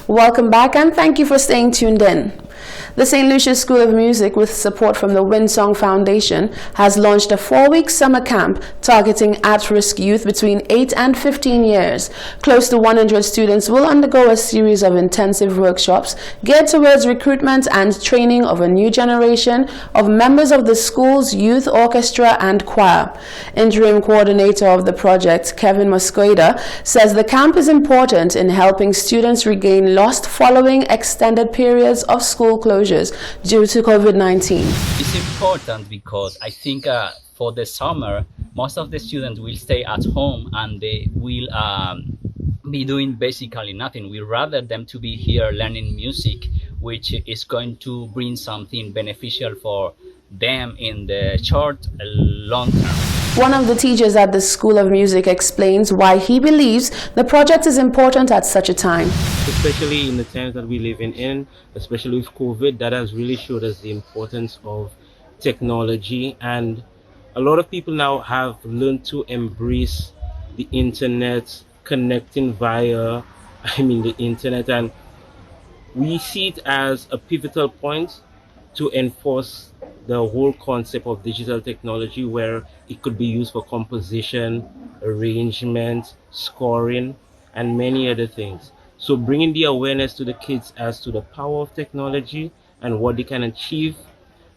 Welcome back and thank you for staying tuned in. The St. Lucia's School of Music, with support from the Windsong Foundation, has launched a 4-week summer camp targeting at-risk youth between 8 and 15 years. Close to 100 students will undergo a series of intensive workshops geared towards recruitment and training of a new generation of members of the school's youth orchestra and choir. Interim coordinator of the project, Kevin Mosqueda, says the camp is important in helping students regain lost following extended periods of school closures due to COVID-19. It's important because I think for the summer, most of the students will stay at home and they will be doing basically nothing. We rather them to be here learning music, which is going to bring something beneficial for them in the short, long term. One of the teachers at the School of Music explains why he believes the project is important at such a time. Especially in the times that we live in, especially with COVID, that has really showed us the importance of technology. And a lot of people now have learned to embrace the internet, connecting via, the internet. And we see it as a pivotal point to enforce the whole concept of digital technology, where it could be used for composition, arrangement, scoring, and many other things. So bringing the awareness to the kids as to the power of technology and what they can achieve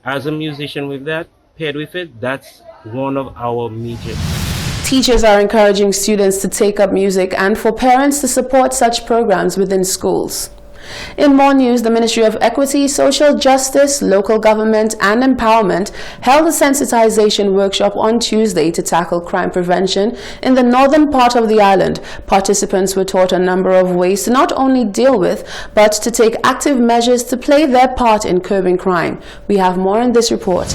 as a musician with that, paired with it, that's one of our major. Teachers are encouraging students to take up music and for parents to support such programs within schools. In more news, the Ministry of Equity, Social Justice, Local Government and Empowerment held a sensitization workshop on Tuesday to tackle crime prevention in the northern part of the island. Participants were taught a number of ways to not only deal with, but to take active measures to play their part in curbing crime. We have more in this report.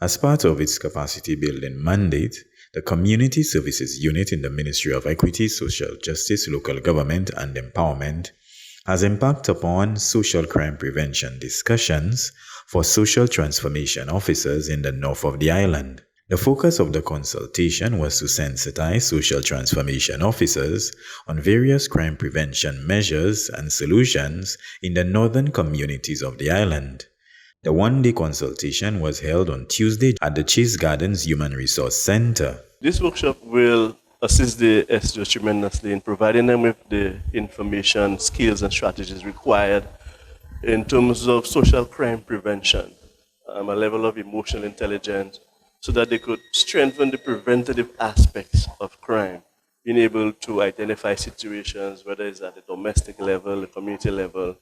As part of its capacity building mandate, the Community Services Unit in the Ministry of Equity, Social Justice, Local Government and Empowerment has embarked upon social crime prevention discussions for social transformation officers in the north of the island. The focus of the consultation was to sensitize social transformation officers on various crime prevention measures and solutions in the northern communities of the island. The one-day consultation was held on Tuesday at the Chase Gardens Human Resource Center. This workshop will assist the SGOs tremendously in providing them with the information, skills, and strategies required in terms of social crime prevention, a level of emotional intelligence, so that they could strengthen the preventative aspects of crime, being able to identify situations, whether it's at the domestic level, the community level,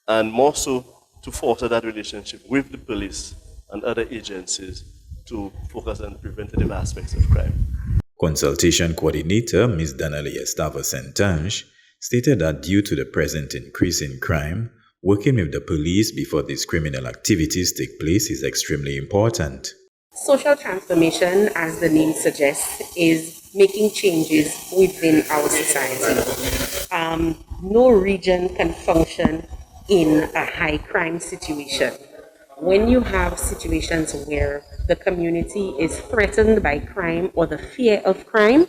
and more so to foster that relationship with the police and other agencies to focus on the preventative aspects of crime. Consultation coordinator Ms. Danalia Estava-Santange stated that due to the present increase in crime, working with the police before these criminal activities take place is extremely important. Social transformation, as the name suggests, is making changes within our society. No region can function in a high crime situation. When you have situations where the community is threatened by crime or the fear of crime,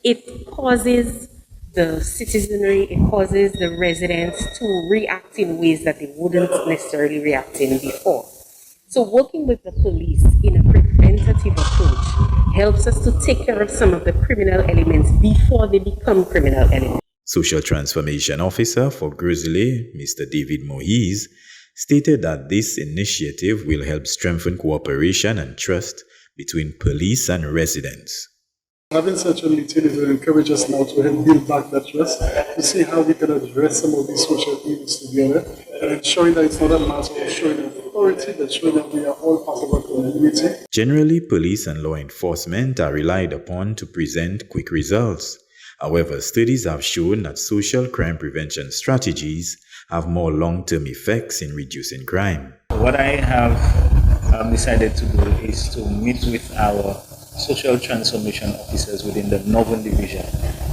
it causes the citizenry, it causes the residents to react in ways that they wouldn't necessarily react in before. So working with the police in a preventative approach helps us to take care of some of the criminal elements before they become criminal elements. Social Transformation Officer for Grizzly, Mr. David Moise, stated that this initiative will help strengthen cooperation and trust between police and residents. Having such a meeting is will encourage us now to help build back that trust, to see how we can address some of these social evils together, and ensuring that it's not a matter of showing authority, but showing that we are all part of our community. Generally, police and law enforcement are relied upon to present quick results. However, studies have shown that social crime prevention strategies have more long-term effects in reducing crime. What I have decided to do is to meet with our social transformation officers within the Northern Division.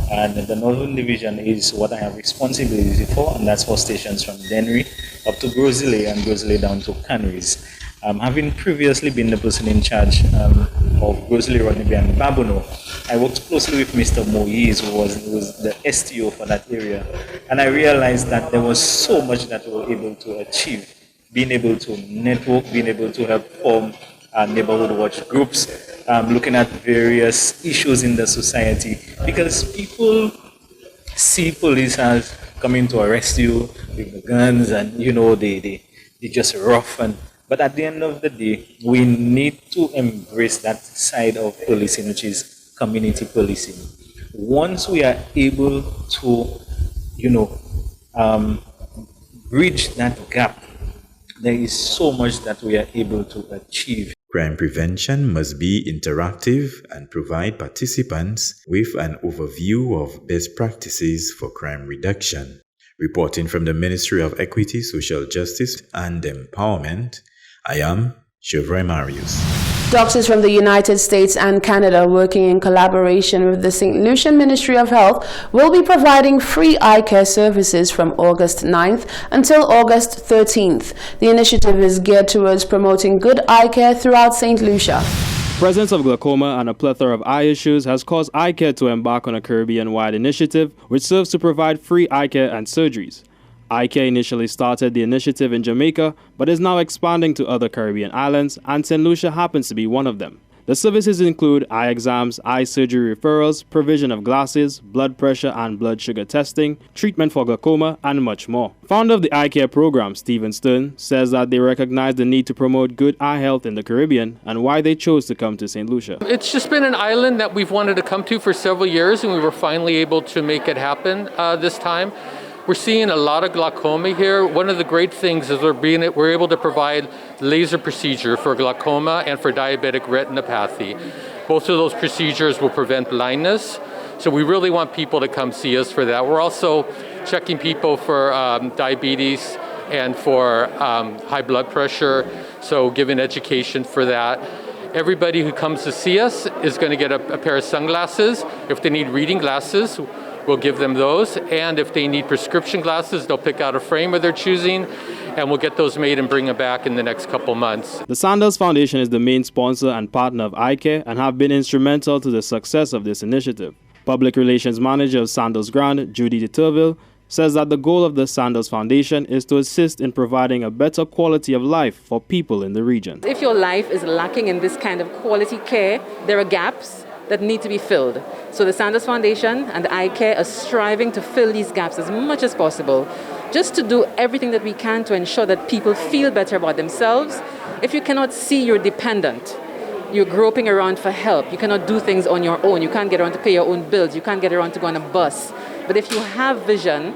And the Northern Division is what I have responsibility for, and that's for stations from Dennery up to Grozile and Grozile down to Canaries. Having previously been the person in charge of Grozile, Rodney and Babono, I worked closely with Mr. Moise, who was the STO for that area, and I realized that there was so much that we were able to achieve, being able to network, being able to help form neighborhood watch groups, looking at various issues in the society, because people see police as coming to arrest you with the guns, and they just rough. But at the end of the day, we need to embrace that side of policing, which is community policing. Once we are able to bridge that gap, there is so much that we are able to achieve. Crime prevention must be interactive and provide participants with an overview of best practices for crime reduction. Reporting from the Ministry of Equity, Social Justice and Empowerment, I am Chevrolet Marius. Doctors from the United States and Canada, working in collaboration with the St. Lucia Ministry of Health, will be providing free eye care services from August 9th until August 13th. The initiative is geared towards promoting good eye care throughout St. Lucia. Presence of glaucoma and a plethora of eye issues has caused eye care to embark on a Caribbean-wide initiative which serves to provide free eye care and surgeries. Eye Care initially started the initiative in Jamaica, but is now expanding to other Caribbean islands, and St. Lucia happens to be one of them. The services include eye exams, eye surgery referrals, provision of glasses, blood pressure and blood sugar testing, treatment for glaucoma, and much more. Founder of the Eye Care program, Stephen Stern, says that they recognize the need to promote good eye health in the Caribbean and why they chose to come to St. Lucia. It's just been an island that we've wanted to come to for several years, and we were finally able to make it happen this time. We're seeing a lot of glaucoma here. One of the great things is we're able to provide laser procedure for glaucoma and for diabetic retinopathy. Both of those procedures will prevent blindness, so we really want people to come see us for that. We're also checking people for diabetes and for high blood pressure, so giving education for that. Everybody who comes to see us is going to get a pair of sunglasses. If they need reading glasses, we'll give them those, and if they need prescription glasses, they'll pick out a frame of their choosing, and we'll get those made and bring them back in the next couple months. The Sandals Foundation is the main sponsor and partner of Eye Care and have been instrumental to the success of this initiative. Public Relations Manager of Sandals Grant, Judy de Turville, says that the goal of the Sandals Foundation is to assist in providing a better quality of life for people in the region. If your life is lacking in this kind of quality care, there are gaps that need to be filled. So the Sandals Foundation and the Eye Care are striving to fill these gaps as much as possible, just to do everything that we can to ensure that people feel better about themselves. If you cannot see, you're dependent. You're groping around for help. You cannot do things on your own. You can't get around to pay your own bills. You can't get around to go on a bus. But if you have vision,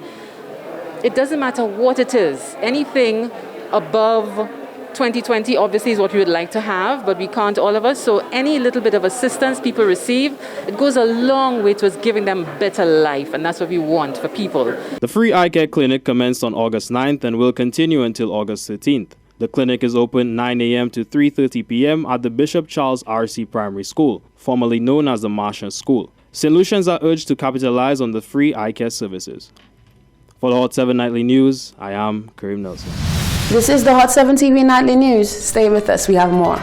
it doesn't matter what it is. Anything above 20/20 obviously is what we would like to have, but we can't, all of us. So any little bit of assistance people receive, it goes a long way towards giving them a better life, and that's what we want for people. The free eye care clinic commenced on August 9th and will continue until August 13th. The clinic is open 9 a.m. to 3:30 p.m. at the Bishop Charles R.C. Primary School, formerly known as the Martian School. St. Lucians are urged to capitalize on the free eye care services. For the Hot 7 Nightly News, I am Kareem Nelson. This is the Hot 7 TV Nightly News. Stay with us, we have more.